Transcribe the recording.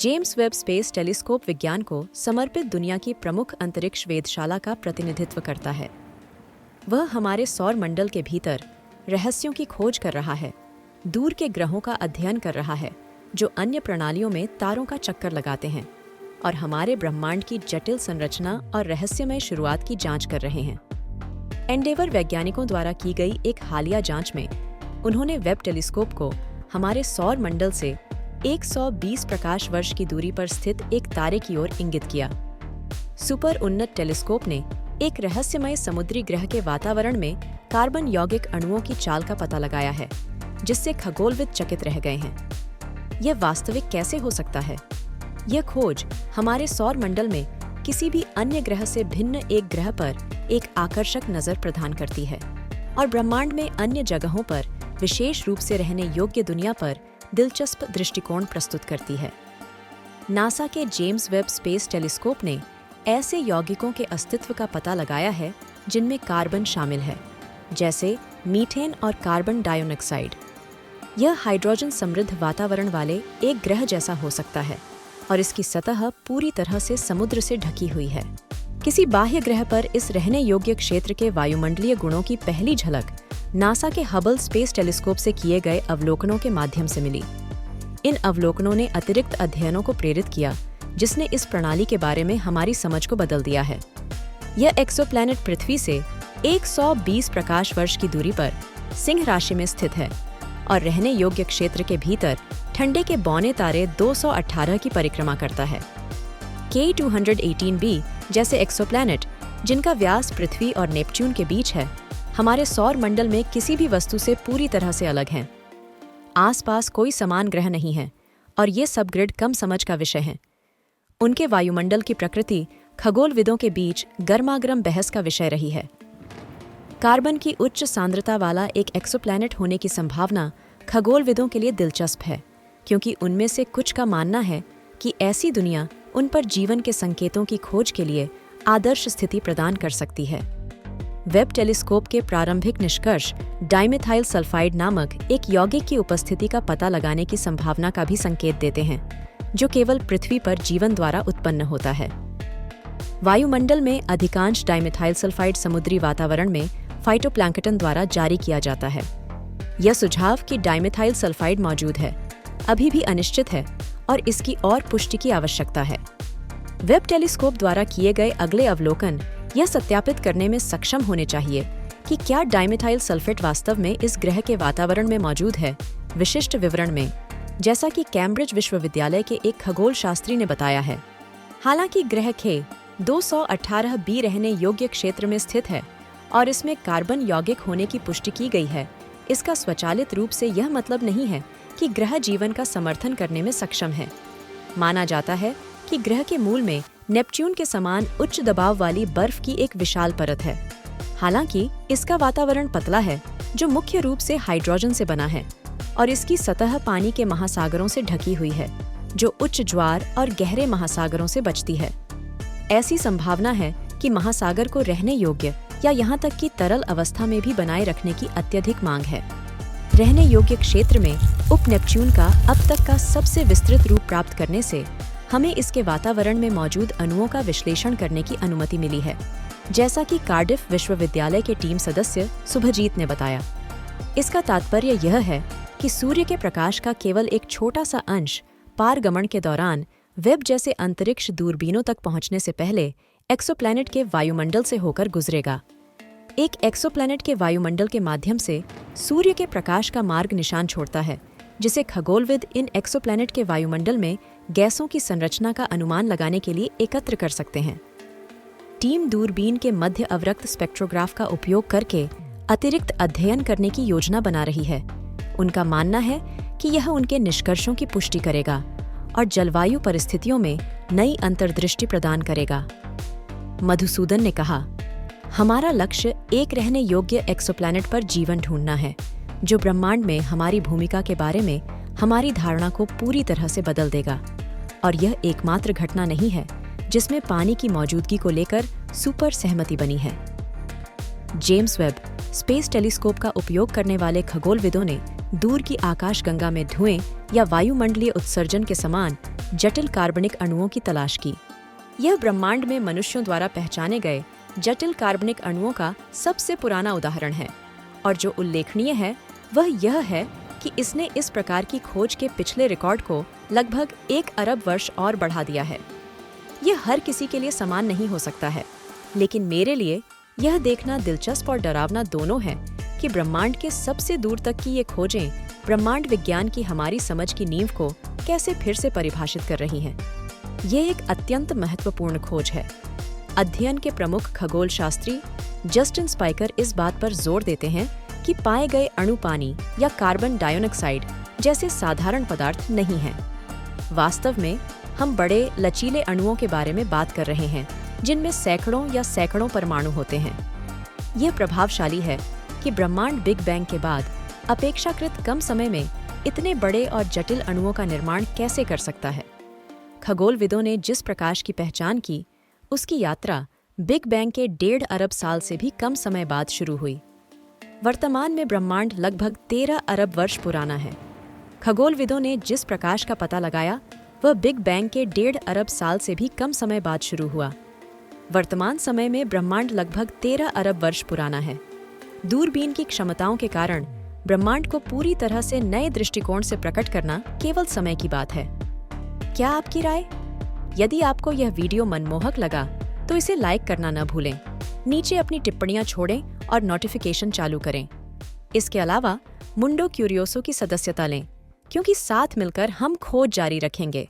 James Webb space telescope विज्ञान को समर्पित दुनिया की प्रमुख अंतरिक्ष वेधशाला का प्रतिनिधित्व करता है। वह हमारे सौर मंडल के भीतर रहस्यों की खोज कर रहा है, दूर के ग्रहों का अध्ययन कर रहा है जो अन्य प्रणालियों में तारों का चक्कर लगाते हैं, और हमारे ब्रह्मांड की जटिल संरचना और रहस्यमय शुरुआत की जांच कर रहे हैं। एंडेवर वैज्ञानिकों द्वारा की गई एक हालिया जांच में उन्होंने वेब टेलीस्कोप को हमारे सौर मंडल से 120 प्रकाश वर्ष की दूरी पर स्थित एक तारे की ओर इंगित किया। सुपर उन्नत टेलीस्कोप ने एक रहस्यमय समुद्री ग्रह के वातावरण में कार्बन यौगिक अणुओं की चाल का पता लगाया है, जिससे खगोलविद चकित रह गए हैं। यह वास्तविक कैसे हो सकता है? यह खोज हमारे सौर मंडल में किसी भी अन्य ग्रह से भिन्न एक ग्रह पर एक आकर्षक नजर प्रदान करती है और ब्रह्मांड में अन्य जगहों पर विशेष रूप से रहने योग्य दुनिया पर दिलचस्प दृष्टिकोण प्रस्तुत करती है। नासा के जेम्स वेब स्पेस टेलीस्कोप ने ऐसे यौगिकों के अस्तित्व का पता लगाया है जिनमें कार्बन शामिल है, जैसे मीथेन और कार्बन डाइऑक्साइड। यह हाइड्रोजन समृद्ध वातावरण वाले एक ग्रह जैसा हो सकता है और इसकी सतह पूरी तरह से समुद्र से ढकी हुई है। किसी बाह्य ग्रह पर इस रहने योग्य क्षेत्र के वायुमंडलीय गुणों की पहली झलक नासा के हबल स्पेस टेलीस्कोप से किए गए अवलोकनों के माध्यम से मिली। इन अवलोकनों ने अतिरिक्त अध्ययनों को प्रेरित किया, जिसने इस प्रणाली के बारे में हमारी समझ को बदल दिया है। यह एक्सोप्लैनेट पृथ्वी से 120 प्रकाश वर्ष की दूरी पर सिंह राशि में स्थित है और रहने योग्य क्षेत्र के भीतर ठंडे के बौने तारे 218 की परिक्रमा करता है। K218b जैसे एक्सोप्लैनेट, जिनका व्यास पृथ्वी और नेपच्यून के बीच है, हमारे सौर मंडल में किसी भी वस्तु से पूरी तरह से अलग हैं। आसपास कोई समान ग्रह नहीं है और ये सबग्रिड कम समझ का विषय हैं। उनके वायुमंडल की प्रकृति खगोलविदों के बीच गर्मागर्म बहस का विषय रही है। कार्बन की उच्च सांद्रता वाला एक एक्सोप्लैनेट होने की संभावना खगोलविदों के लिए दिलचस्प है, क्योंकि उनमें से कुछ का मानना है कि ऐसी दुनिया उन पर जीवन के संकेतों की खोज के लिए आदर्श स्थिति प्रदान कर सकती है। वेब टेलीस्कोप के प्रारंभिक निष्कर्ष डाइमेथाइल सल्फाइड नामक एक यौगिक की उपस्थिति का पता लगाने की संभावना का भी संकेत देते हैं, जो केवल पृथ्वी पर जीवन द्वारा उत्पन्न होता है। वायुमंडल में अधिकांश डाइमेथाइल सल्फाइड समुद्री वातावरण में फाइटोप्लैंक्टन द्वारा जारी किया जाता है। यह सुझाव कि डाइमेथाइल सल्फाइड मौजूद है अभी भी अनिश्चित है और इसकी और पुष्टि की आवश्यकता है। वेब टेलीस्कोप द्वारा किए गए अगले अवलोकन यह सत्यापित करने में सक्षम होने चाहिए कि क्या डाइमेथाइल सल्फेट वास्तव में इस ग्रह के वातावरण में मौजूद है, विशिष्ट विवरण में, जैसा कि कैम्ब्रिज विश्वविद्यालय के एक खगोल शास्त्री ने बताया है। हालांकि ग्रह K 218b रहने योग्य क्षेत्र में स्थित है और इसमें कार्बन यौगिक होने की पुष्टि की गई है, इसका स्वचालित रूप से यह मतलब नहीं है कि ग्रह जीवन का समर्थन करने में सक्षम है। माना जाता है कि ग्रह के मूल में नेपच्यून के समान उच्च दबाव वाली बर्फ की एक विशाल परत है। हालांकि इसका वातावरण पतला है, जो मुख्य रूप से हाइड्रोजन से बना है, और इसकी सतह पानी के महासागरों से ढकी हुई है, जो उच्च ज्वार और गहरे महासागरों से बचती है। ऐसी संभावना है कि महासागर को रहने योग्य या यहाँ तक कि तरल अवस्था में भी बनाए रखने की अत्यधिक मांग है। रहने योग्य क्षेत्र में उप नेपच्यून का अब तक का सबसे विस्तृत रूप प्राप्त करने से हमें इसके वातावरण में मौजूद अणुओं का विश्लेषण करने की अनुमति मिली है, जैसा कि कार्डिफ विश्वविद्यालय के टीम सदस्य सुभजीत ने बताया। इसका तात्पर्य यह है कि सूर्य के प्रकाश का केवल एक छोटा सा अंश पारगमन के दौरान वेब जैसे अंतरिक्ष दूरबीनों तक पहुंचने से पहले एक्सोप्लैनेट के वायुमंडल से होकर गुजरेगा। एक एक्सोप्लैनेट के वायुमंडल के माध्यम से सूर्य के प्रकाश का मार्ग निशान छोड़ता है, जिसे खगोलविद इन एक्सोप्लैनेट के वायुमंडल में गैसों की संरचना का अनुमान लगाने के लिए एकत्र कर सकते हैं। टीम दूरबीन के मध्य अवरक्त स्पेक्ट्रोग्राफ का उपयोग करके अतिरिक्त अध्ययन करने की योजना बना रही है। उनका मानना है कि यह उनके निष्कर्षों की पुष्टि करेगा और जलवायु परिस्थितियों में नई अंतर्दृष्टि प्रदान करेगा। मधुसूदन ने कहा, हमारा लक्ष्य एक रहने योग्य एक्सोप्लैनेट पर जीवन ढूंढना है, जो ब्रह्मांड में हमारी भूमिका के बारे में हमारी धारणा को पूरी तरह से बदल देगा। और यह एकमात्र घटना नहीं है जिसमें पानी की मौजूदगी को लेकर सुपर सहमति बनी है। जेम्स वेब स्पेस टेलीस्कोप का उपयोग करने वाले खगोलविदों ने दूर की आकाशगंगा में धुएं या वायुमंडलीय उत्सर्जन के समान जटिल कार्बनिक अणुओं की तलाश की। यह ब्रह्मांड में मनुष्यों द्वारा पहचाने गए जटिल कार्बनिक अणुओं का सबसे पुराना उदाहरण है, और जो उल्लेखनीय है वह यह है कि इसने इस प्रकार की खोज के पिछले रिकॉर्ड को लगभग 1 अरब वर्ष और बढ़ा दिया है। यह हर किसी के लिए समान नहीं हो सकता है, लेकिन मेरे लिए यह देखना दिलचस्प और डरावना दोनों है कि ब्रह्मांड के सबसे दूर तक की ये खोजें ब्रह्मांड विज्ञान की हमारी समझ की नींव को कैसे फिर से परिभाषित कर रही हैं। ये एक अत्यंत महत्वपूर्ण खोज है। अध्ययन के प्रमुख खगोल शास्त्री जस्टिन स्पाइकर इस बात पर जोर देते हैं कि पाए गए अणु पानी या कार्बन डाइऑक्साइड जैसे साधारण पदार्थ नहीं हैं। वास्तव में हम बड़े लचीले अणुओं के बारे में बात कर रहे हैं, जिनमें सैकड़ों परमाणु होते हैं। यह प्रभावशाली है कि ब्रह्मांड बिग बैंग के बाद अपेक्षाकृत कम समय में इतने बड़े और जटिल अणुओं का निर्माण कैसे कर सकता है। खगोलविदों ने जिस प्रकाश की पहचान की, उसकी यात्रा बिग बैंग के 1.5 अरब साल से भी कम समय बाद शुरू हुई। वर्तमान में ब्रह्मांड लगभग 13 अरब वर्ष पुराना है। खगोलविदों ने जिस प्रकाश का पता लगाया वह बिग बैंग के 1.5 अरब साल से भी कम समय बाद शुरू हुआ। वर्तमान समय में ब्रह्मांड लगभग 13 अरब वर्ष पुराना है। दूरबीन की क्षमताओं के कारण ब्रह्मांड को पूरी तरह से नए दृष्टिकोण से प्रकट करना केवल समय की बात है। क्या आपकी राय? यदि आपको यह वीडियो मनमोहक लगा तो इसे लाइक करना न भूलें। नीचे अपनी टिप्पणियां छोड़ें और नोटिफिकेशन चालू करें। इसके अलावा मुंडो क्यूरियोसो की सदस्यता लें, क्योंकि साथ मिलकर हम खोज जारी रखेंगे।